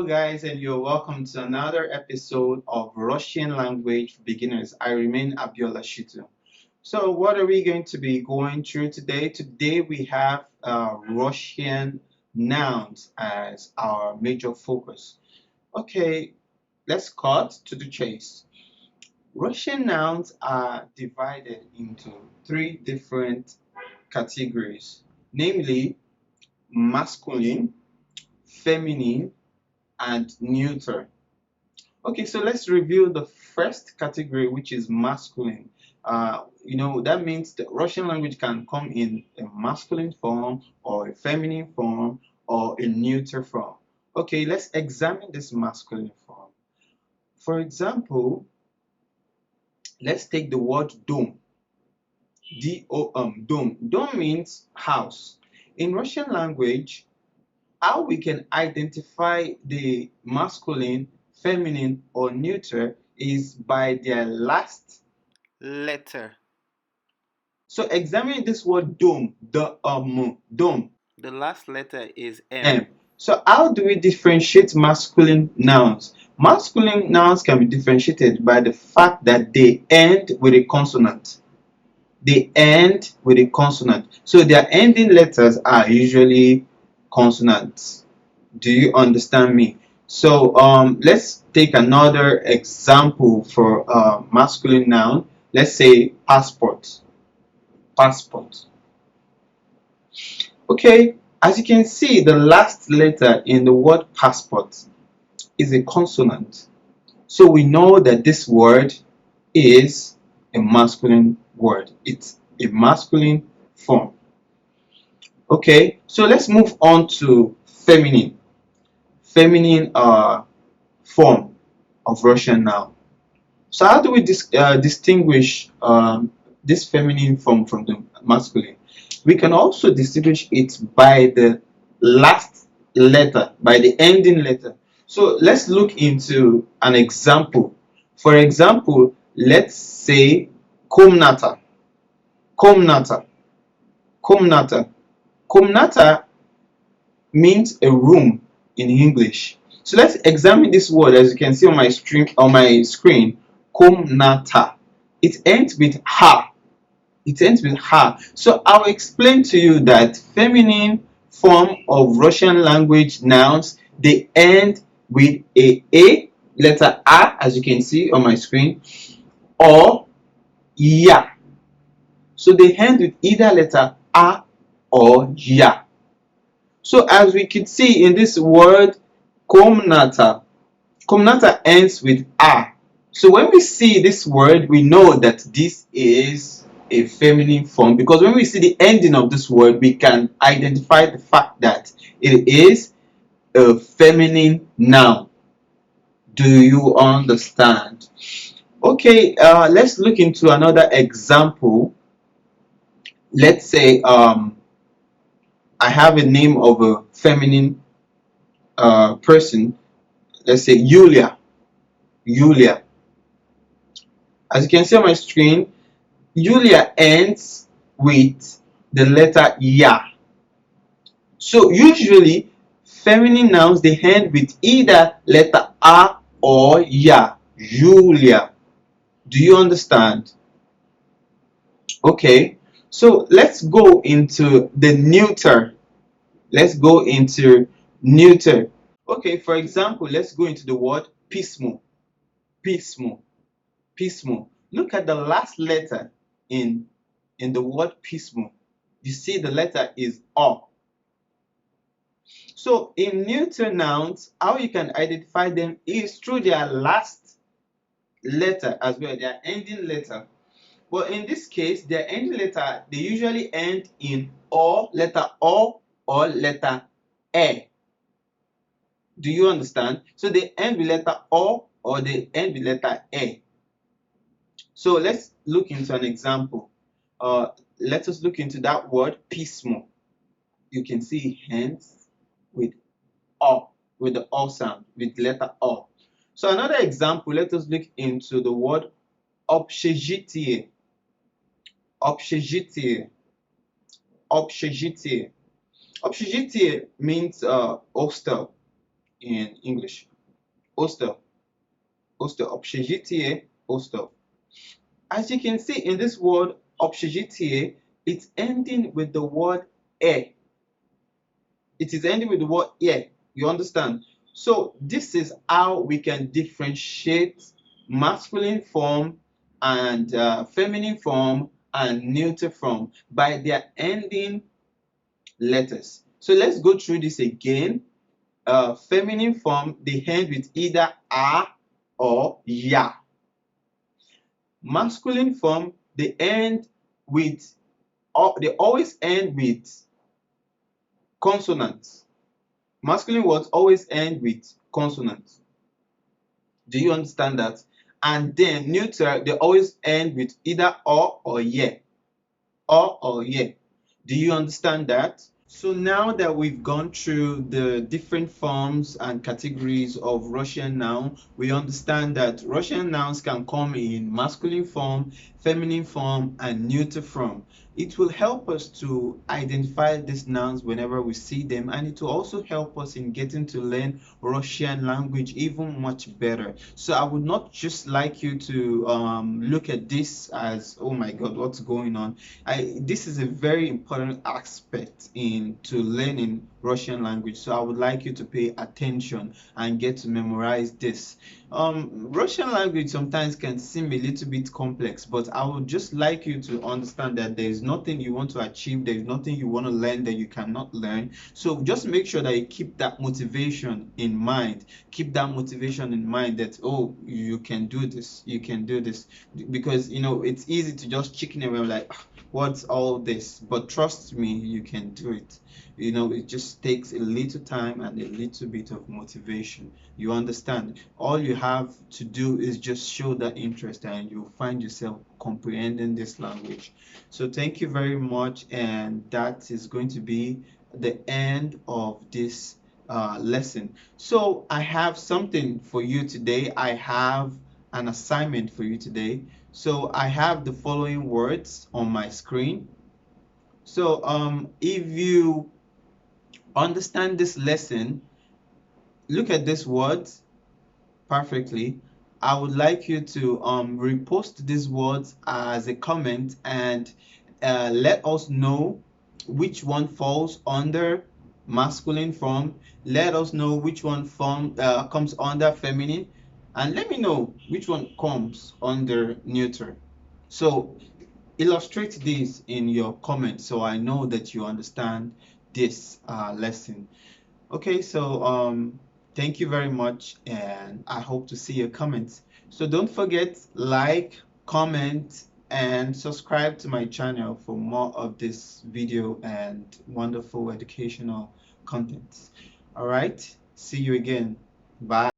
Hello, guys, and you're welcome to another episode of Russian Language for Beginners. I remain Abiola Shitu. So, what are we going to be going through today? Today, we have Russian nouns as our major focus. Okay, let's cut to the chase. Russian nouns are divided into three different categories, namely masculine, feminine, and neuter. Okay, so let's review the first category, which is masculine. That means the Russian language can come in a masculine form or a feminine form or a neuter form. Okay, let's examine this masculine form. For example, let's take the word dom. D-O-M, dom. Dom means house. In Russian language, how we can identify the masculine, feminine, or neuter is by their last letter. So examine this word dom, dom. The last letter is M. M. So how do we differentiate masculine nouns? Masculine nouns can be differentiated by the fact that they end with a consonant. They end with a consonant. So their ending letters are usually consonants. Do you understand me? So let's take another example for masculine noun. Let's say passport. Passport. Okay, as you can see, the last letter in the word passport is a consonant. So we know that this word is a masculine word. It's a masculine form. Okay, so let's move on to feminine. Feminine form of Russian noun. So how do we distinguish this feminine form from the masculine? We can also distinguish it by the last letter, by the ending letter. So let's look into an example. For example, let's say komnata. Komnata. Komnata. Komnata means a room in English. So let's examine this word. As you can see on my screen, komnata. It ends with ha. It ends with ha. So I'll explain to you that feminine form of Russian language nouns, they end with a letter a, as you can see on my screen, or ya. So they end with either letter a or ya. So as we could see in this word komnata, komnata ends with a. So when we see this word, we know that this is a feminine form, because when we see the ending of this word, we can identify the fact that it is a feminine noun. Do you understand? Okay, let's look into another example. Let's say I have a name of a feminine person. Let's say Yulia. Yulia. As you can see on my screen, Yulia ends with the letter ya. So usually feminine nouns, they end with either letter a or ya. Yulia. Do you understand? Okay. So let's go into the neuter. Let's go into neuter. Okay, for example, let's go into the word pismo. Pismo. Pismo. Look at the last letter in the word pismo. You see the letter is O. So in neuter nouns, how you can identify them is through their last letter as well, their ending letter. But in this case, their ending letter, they usually end in letter O or letter E. Do you understand? So they end with letter O or they end with letter E. So let's look into an example. Let us look into that word pismo. You can see hands with O, with the O sound, with letter O. So another example, let us look into the word общежитие. Общежитие. Общежитие. Общежitие means hostel. in English. Hostel. Hostel. Общежитие. Hostel. As you can see in this word общежитие, it's ending with the word e. It is ending with the word e. You understand? So this is how we can differentiate masculine form and feminine form and neuter form by their ending letters. So let's go through this again. Feminine form, they end with either a or ya. Masculine form, they end with, they always end with consonants. Masculine words always end with consonants. Do you understand that? And then neuter, they always end with either or ye. Or ye. Do you understand that? So now that we've gone through the different forms and categories of Russian noun, we understand that Russian nouns can come in masculine form, feminine form, and neuter form. It will help us to identify these nouns whenever we see them, and it will also help us in getting to learn Russian language even much better. So I would not just like you to look at this as, oh my God, what's going on? This is a very important aspect into learning Russian language. So I would like you to pay attention and get to memorize this. Russian language sometimes can seem a little bit complex, but I would just like you to understand that there is nothing you want to achieve, there is nothing you want to learn that you cannot learn. So just make sure that you keep that motivation in mind. Keep that motivation in mind that, oh, you can do this, you can do this. Because, you know, it's easy to just chicken away like, "Ah, what's all this?" But trust me, you can do it. You know, it just takes a little time and a little bit of motivation. You understand? All you have to do is just show that interest and you'll find yourself comprehending this language. So thank you very much, and that is going to be the end of this lesson. So I have something for you today. I have an assignment for you today. So I have the following words on my screen. So if you understand this lesson, look at these words perfectly. I would like you to repost these words as a comment and let us know which one falls under masculine form. Let us know which one comes under feminine, and let me know which one comes under neuter. So illustrate this in your comments so I know that you understand this lesson. Okay, so thank you very much, and I hope to see your comments. So don't forget, like, comment, and subscribe to my channel for more of this video and wonderful educational content. All right, see you again. Bye.